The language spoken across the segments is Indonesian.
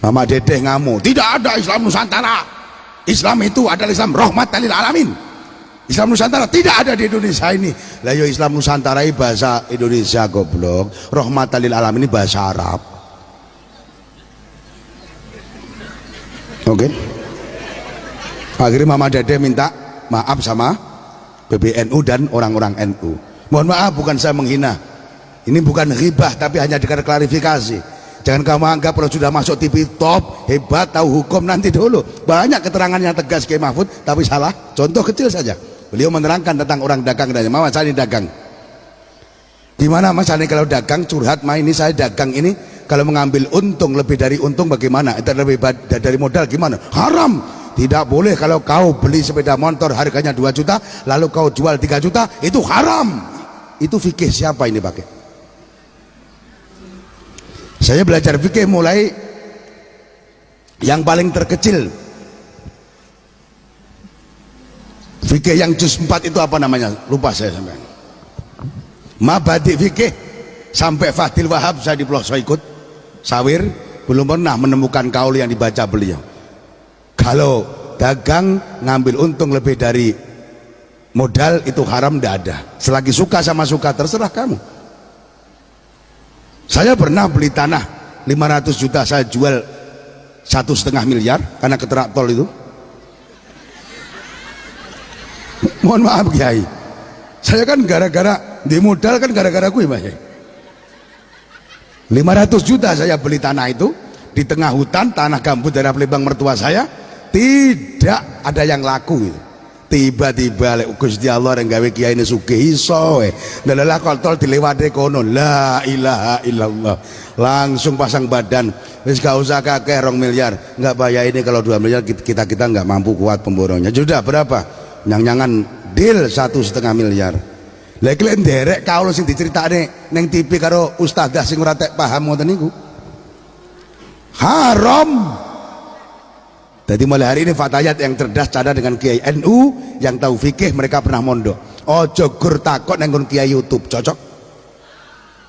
Mama Dedeh ngamuk, tidak ada Islam Nusantara. Islam itu adalah Islam rahmatan lil alamin. Islam Nusantara tidak ada di Indonesia ini. Lah yo Islam Nusantara ini bahasa Indonesia goblok. Rahmatan lil alamin ini bahasa Arab. Oke. Akhirnya Mama Dedeh minta maaf sama PBNU dan orang-orang NU. Mohon maaf, bukan saya menghina. Ini bukan ghibah, tapi hanya dikasih klarifikasi. Jangan kamu anggap kalau sudah masuk TV top, hebat, tahu hukum, nanti dulu. Banyak keterangan yang tegas Kiai Mahfud, tapi salah. Contoh kecil saja. Beliau menerangkan tentang orang dagang dan Mama saya ini dagang. Gimana Mas ini kalau dagang curhat, Ma ini saya dagang ini kalau mengambil untung lebih dari untung bagaimana? Itu lebih dari modal gimana? Haram. Tidak boleh kalau kau beli sepeda motor harganya 2 juta lalu kau jual 3 juta, itu haram. Itu fikih siapa ini pakai? Saya belajar fikih mulai yang paling terkecil. Fikih yang juz 4 itu apa namanya? Lupa saya sampai. Mabadi fikih sampai Fahdil Wahab saya di pelosok ikut sawir, belum pernah menemukan kaul yang dibaca beliau. Kalau dagang ngambil untung lebih dari modal itu haram, tidak ada. Selagi suka sama suka terserah kamu. Saya pernah beli tanah 500 juta saya jual 1,5 miliar karena keterak tol itu. Mohon maaf Kiai, saya kan gara-gara di modal kan gara-gara gue Mas. 500 juta saya beli tanah itu di tengah hutan, tanah gambut daerah Palembang mertua saya, tidak ada yang laku gitu. Tiba-tiba lek Gusti Allah yang gawe kiai ini sugih iso lha kontol dilewati kono, la ilaha illallah, langsung pasang badan, wis gak usah kakek 2 miliar, enggak bayar ini kalau 2 miliar kita enggak mampu kuat pemborongnya. Sudah berapa? Nyang-nyangan deal 1,5 miliar. Lha iki lek nderek kaul sing diceritakne ning TV karo ustadzah sing ora tek paham ngoten niku haram. Jadi mulai hari ini fatayat yang cerdas cadar dengan Kiai NU yang tahu fikih, mereka pernah mondok. Ojo gur takut nenggon Kiai YouTube, cocok?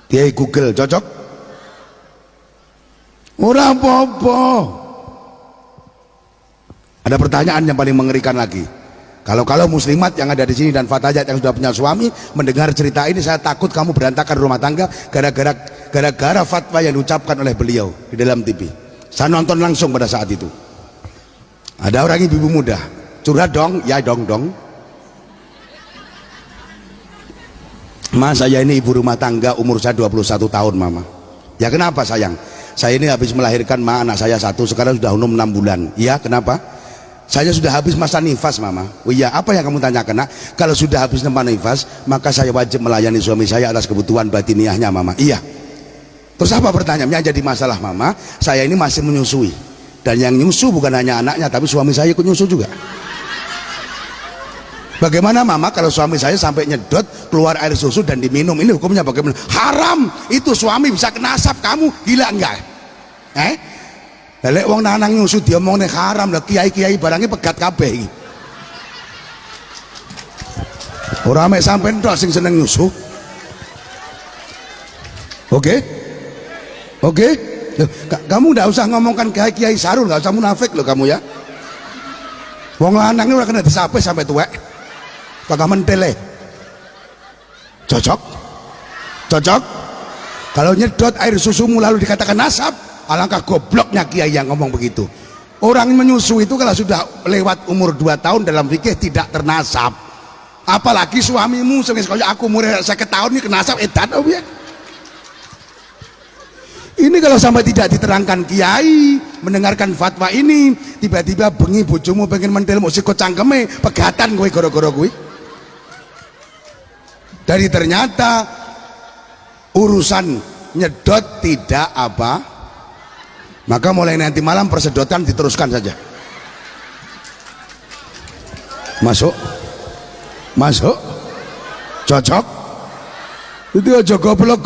Kiai Google, cocok? Ora apa-apa. Ada pertanyaan yang paling mengerikan lagi. Kalau muslimat yang ada di sini dan fatayat yang sudah punya suami mendengar cerita ini, saya takut kamu berantakan rumah tangga gara-gara fatwa yang diucapkan oleh beliau di dalam TV. Saya nonton langsung pada saat itu. Ada orang ibu muda curhat dong, ya dong. Mas saya ini ibu rumah tangga, umur saya 21 tahun Mama. Ya kenapa sayang? Saya ini habis melahirkan anak saya 1, sekarang sudah umur 6 bulan. Iya kenapa? Saya sudah habis masa nifas Mama. Oh iya, apa yang kamu tanyakan nak? Kalau sudah habis masa nifas, maka saya wajib melayani suami saya atas kebutuhan batiniahnya Mama. Iya. Terus apa pertanyaannya? Jadi masalah Mama, saya ini masih menyusui. Dan yang nyusu bukan hanya anaknya, tapi suami saya ikut nyusu juga. Bagaimana Mama kalau suami saya sampai nyedot keluar air susu dan diminum, ini hukumnya bagaimana? Haram. Itu suami bisa kena asap, kamu gila enggak? Lek wong nanang nyusu diomongne haram, lah kiai-kiai barangnya pegat kabeh iki. Ora mek sampean tok sing seneng nyusu. Oke? Kamu tidak usah ngomongkan Kiai Sarul, nggak usah munafik loh kamu ya. Wong lanang ini udah kena disape sampai tuwek, kagak mentele. Cocok? Kalau nyedot air susumu lalu dikatakan nasab, alangkah gobloknya Kiai yang ngomong begitu. Orang menyusu itu kalau sudah lewat umur 2 tahun dalam fikih tidak ternasab. Apalagi suamimu, semisal aku umur 50 tahun ini kenasab edan, oh ya. Ini kalau sampai tidak diterangkan Kiai mendengarkan fatwa ini, tiba-tiba bengi bojomu pengen mentel mau sikut cangkeme pegatan gue goro-goro gue. Dari ternyata urusan nyedot tidak apa, maka mulai nanti malam persedotan diteruskan saja. Masuk, cocok. Itu aja goblok.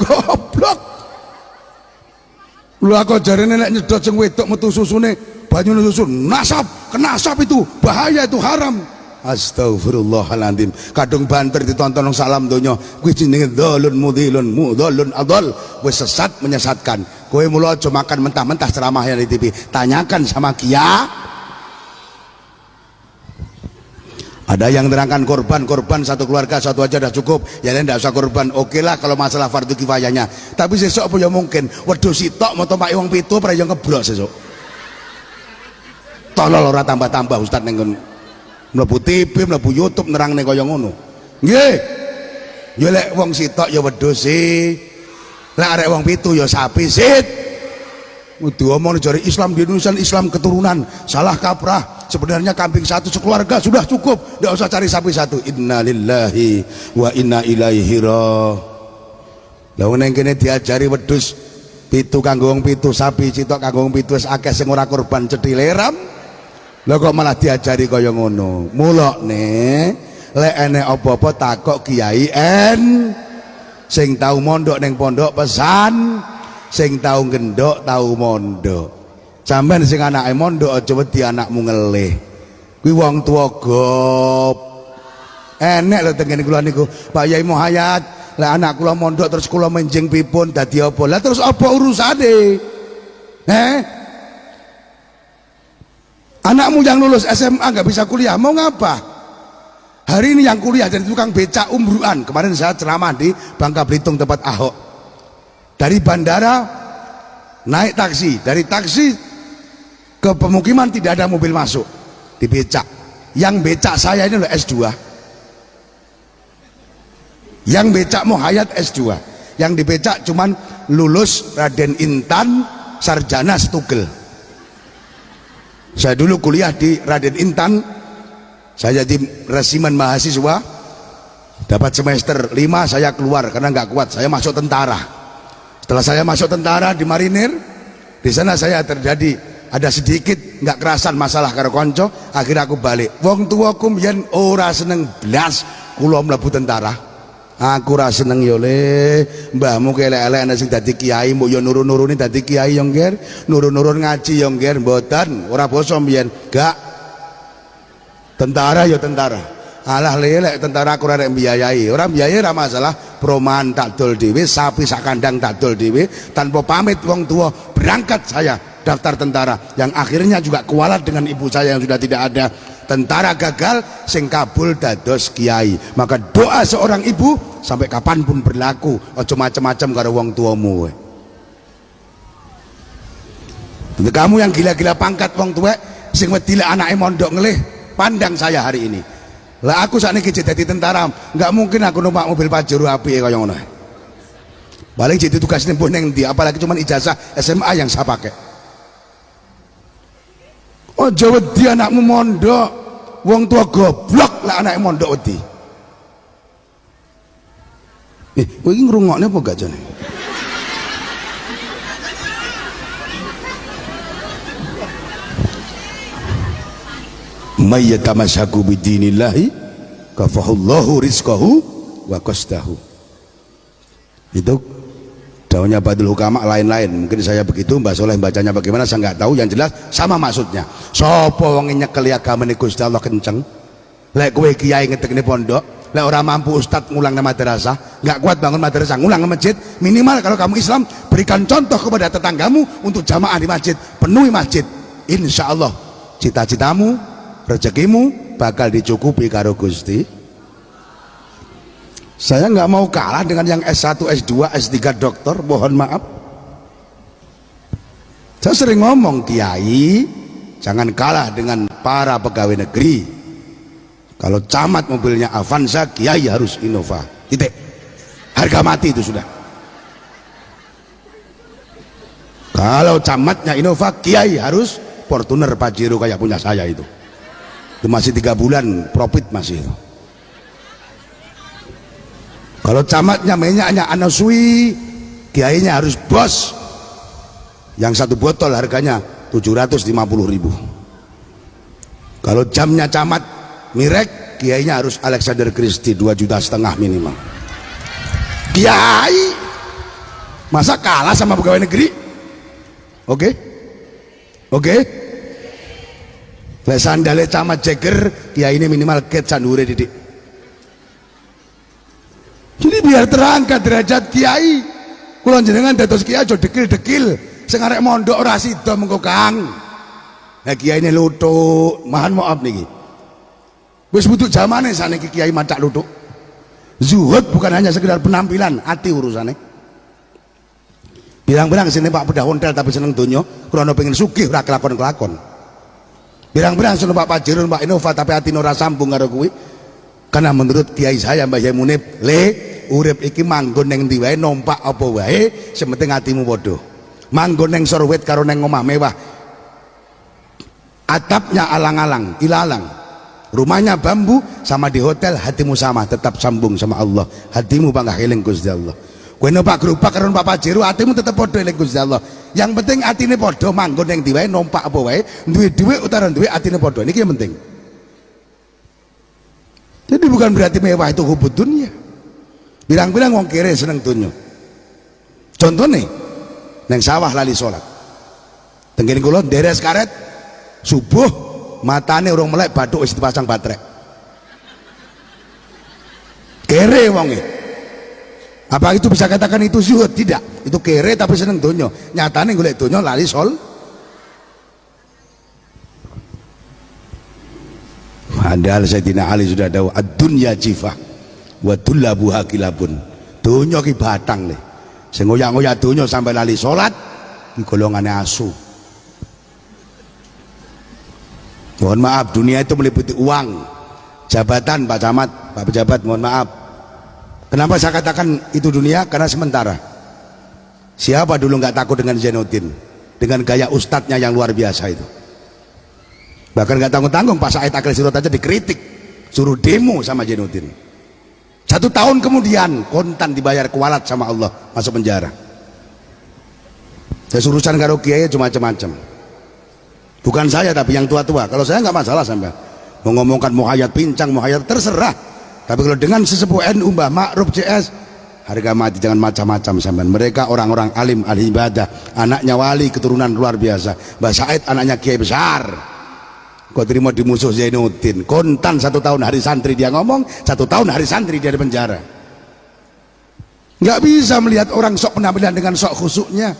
Lu aku jarene nek nyedot sing wedok metu susune banyu susu nasab, kenasab itu bahaya, itu haram. Astagfirullahaladzim. Kadung banter ditonton salam donya kuwi jenenge dzalun mudhilun mudhallun adol, wis sesat menyesatkan. Kowe mula aja makan mentah-mentah ceramah yang di TV. Tanyakan sama Kia. Ada yang terangkan korban satu keluarga satu aja udah cukup, ya tidak usah korban. Oke lah kalau masalah fardu kifayahnya, tapi sesuk apa ya mungkin wedhus sitok mau tompak wong pitu ora yo ngebrok sesuk. Tolol ora tambah-tambah Ustaz ning mlebu TV mlebu YouTube nerangne kaya ngono. Nggih. Ya lek wong sitok ya wedhus sih. Lek arek wong pitu ya sapi sit. Kudu omong jare Islam di Indonesia Islam keturunan, salah kaprah. Sebenarnya kambing satu sekeluarga sudah cukup, tidak usah cari sapi satu. Innalillahi wa inna ilaihi raji'un. Lah neng kene diajari wedhus pitu kanggo wong pitu, sapi sitok kanggo wong pitu, wis akeh sing ora korban cethileram. Lah kok malah diajari kaya ngono. Mulane lek enek apa-apa takok kiai sing tau mondok ning pondok pesan, sing tau gendok tau mondok. Sampeyan sing anake mondok aja wedi anakmu ngelih. Kuwi wong tuwa gop. Enek lho teng kene kula niku, Pak Yai Muhayyad, lek anak kula mondok terus kula menjing pipun dadi apa? Lah terus apa urusane? Anakmu yang lulus SMA nggak bisa kuliah, mau ngapa? Hari ini yang kuliah jadi tukang becak umbruan. Kemarin saya ceramah di Bangka Belitung tempat Ahok. Dari bandara naik taksi, dari taksi ke pemukiman tidak ada mobil masuk, di becak. Yang becak saya ini loh S2, yang becak Muhayyad S2, yang di becak cuman lulus Raden Intan sarjana Stugel. Saya dulu kuliah di Raden Intan, saya jadi resimen mahasiswa, dapat semester 5 saya keluar karena nggak kuat, saya masuk tentara. Setelah saya masuk tentara di marinir, di sana saya terjadi ada sedikit nggak kerasan masalah karo konco, akhirnya aku balik. Wong tuaku mbiyen ora seneng blas kula mlebu tentara. Aku ora seneng yo le, mbahmu kelek-elek ana sing dadi kiai, mbok yo nurun-nuruni dadi kiai yo ngger, nurun-nurun ngaji yo ngger, mboten, ora basa mbiyen. Gak. Tentara yo tentara. Alah lelek tentara aku ora mbiayai. Ora mbiayai ora masalah, perumahan tak dol dhewe, sapi sak kandang tak dol dhewe, tanpa pamit wong tua berangkat saya daftar tentara, yang akhirnya juga kualat dengan ibu saya yang sudah tidak ada. Tentara gagal, sing kabul dados kiai. Maka doa seorang ibu sampai kapanpun berlaku, ojo macam-macam karo wong tuamu. Untuk kamu yang gila-gila pangkat wong tua, sing wedi anake mondok ngelih, pandang saya hari ini. Lah aku sakniki jadi tentara, nggak mungkin aku numpak mobil Pajero apike kaya ngono. Paling jadi tugas nempuh ning ndi, apalagi cuma ijazah SMA yang saya pakai. Ojo wedi anakmu mondok, wong tua goblok lah anaknya mondok wedi. Kowe iki ngrungokne apa gak jane? May yatamassaku bidinillahi kafahullahu rizqahu wa qasdahu. Itu daunnya Badul Hukama lain-lain, mungkin saya begitu, Mbak Soleh bacanya bagaimana saya nggak tahu, yang jelas sama maksudnya. Sopo wong nyekeli agamane Gusti Allah kenceng, lek kowe kiai ngedekne pondok, lek ora mampu ustad ngulang nama madrasah, nggak kuat bangun madrasah, ngulang ke masjid, minimal kalau kamu Islam berikan contoh kepada tetanggamu untuk jamaah di masjid, penuhi masjid. Insya Allah cita-citamu, rezekimu bakal dicukupi karo Gusti. Saya nggak mau kalah dengan yang S1, S2, S3 doktor, mohon maaf. Saya sering ngomong, kiai jangan kalah dengan para pegawai negeri. Kalau camat mobilnya Avanza, kiai harus Innova, titik. Harga mati itu sudah. Kalau camatnya Innova, kiai harus Fortuner Pajero kayak punya saya itu masih 3 bulan profit masih itu. Kalau camatnya minyaknya Anasui, kiainya harus Bos, yang 1 botol harganya 750.000. Kalau jamnya camat Mirek, kiainya harus Alexander Christie 2,5 juta minimal. Kiai masa kalah sama pegawai negeri? Oke? Lek sandale camat jeger, kiai ini minimal ket sandure didik. Jadi biar terangkat derajat kiai. Kula jenengan dados kiai aja dekil-dekil. Sing arek mondok ora sida mengko Kang. Lah kiai ini lutuk, mohon maaf niki. Wis butuh zamane saniki kiai macak lutuk. Zuhud bukan hanya sekedar penampilan, hati urusannya. Bilang-bilang sini Pak Bedah Hotel tapi seneng donya, krana pengen sugih ora kelakon-kelakon. Bilang-bilang sini Pak Pajero, Pak Innova tapi atine ora sambung karo kuwi. Karena menurut kiai saya Mbah Yai Munib, urip iki manggon ning ndi wae, numpak apa wae, sementing atimu padha. Manggon ning sorwet karo ning omah mewah. Atapnya alang-alang, ilalang. Rumahnya bambu sama di hotel, hatimu sama, tetap sambung sama Allah. Hatimu bangga eling Gusti Allah. Kowe numpak gerobak karo Pak Pajero, hatimu tetap padha eling Gusti Allah. Yang penting atine padha, manggon ning ndi wae, numpak apa wae, duwe dhuwit utawa duwe atine padha. Niki yang penting. Jadi bukan berarti mewah itu hubud dunia. Bilang-bilang wong kere seneng dunia. Contohnya neng sawah lali sholat. Tenggene kula deres karet subuh matane urung melek bathuk wis dipasang baterai. Kere wonge. Apa itu bisa katakan itu zuhud? Tidak. Itu kere tapi seneng dunia. Nyatane golek dunia lali sholat. Padahal Sayyidina Ali sudah tahu ad-dunya jifah wa tullabuha kilabun. Dunya ki batang nih. Sing ngoyak-ngoyak dunya sampai lali salat ki golongane asu. Mohon maaf, dunia itu meliputi uang, jabatan, Pak Camat, Pak Pejabat, mohon maaf. Kenapa saya katakan itu dunia? Karena sementara. Siapa dulu nggak takut dengan Zainuddin? Dengan gaya ustadznya yang luar biasa itu. Bahkan nggak tanggung-tanggung Pak Said Akil Sirot aja dikritik, suruh demo sama Zainuddin. 1 tahun kemudian kontan dibayar kualat sama Allah, masuk penjara. Saya urusan karo kiai cuma macam-macam. Bukan saya tapi yang tua-tua. Kalau saya nggak masalah sampai mau ngomongkan mau hayat pincang, mau hayat terserah. Tapi kalau dengan sesepuh NU Mbah Ma'ruf CS, harga mati, jangan macam-macam sampean. Mereka orang-orang alim, ahli ibadah, anaknya wali, keturunan luar biasa. Mbah Said anaknya kiai besar. Kau terima di musuh Zainuddin, kontan 1 tahun hari santri dia ngomong, 1 tahun hari santri dia di penjara. Nggak bisa melihat orang sok penampilan dengan sok khusuknya.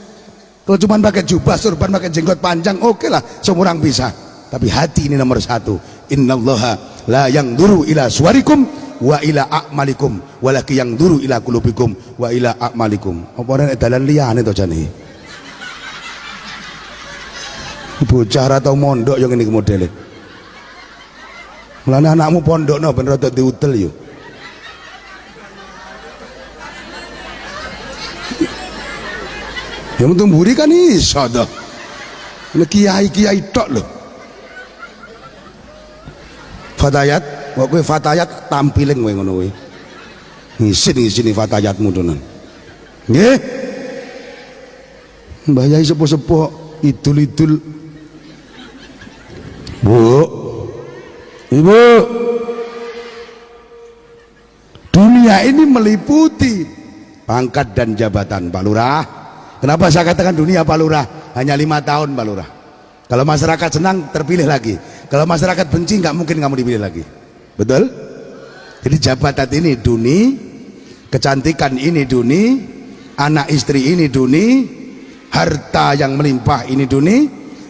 Kalau cuma pakai jubah, surban, pakai jenggot panjang, oke lah, semua orang bisa. Tapi hati ini nomor 1. Innallaha la yanzuru ila suwarikum wa ila a'malikum, walaki yanzuru ila qulubikum wa ila a'malikum. Apa ora dalan liyane to jane? Bocah atau mondok yang ini modelnya. Mulane anakmu pondok no ben rada diutel yo. Yang penting mburi kan iso to. Ini kiai-kiai tok lho. Fatayat, kok kowe fatayat tampiling kowe ngono kowe. Ngisin-ngisini fatayatmu tenan. Nggih. Mbah Yai sepuh-sepuh idul-idul. Bu, Ibu, dunia ini meliputi pangkat dan jabatan Pak Lurah. Kenapa saya katakan dunia Pak Lurah? Hanya 5 tahun Pak Lurah. Kalau masyarakat senang terpilih lagi. Kalau masyarakat benci nggak mungkin kamu dipilih lagi. Betul? Jadi jabatan ini duni, kecantikan ini duni, anak istri ini duni, harta yang melimpah ini duni,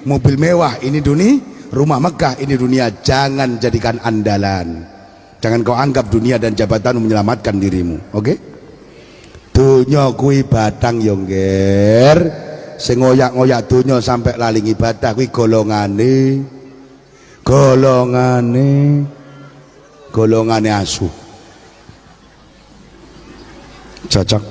mobil mewah ini duni, rumah megah ini dunia. Jangan jadikan andalan. Jangan kau anggap dunia dan jabatan menyelamatkan dirimu. Oke? Dunia kui batang yongger, sing ngoyak-ngoyak dunia sampai lali ibadah kui golongane asu. Cocok.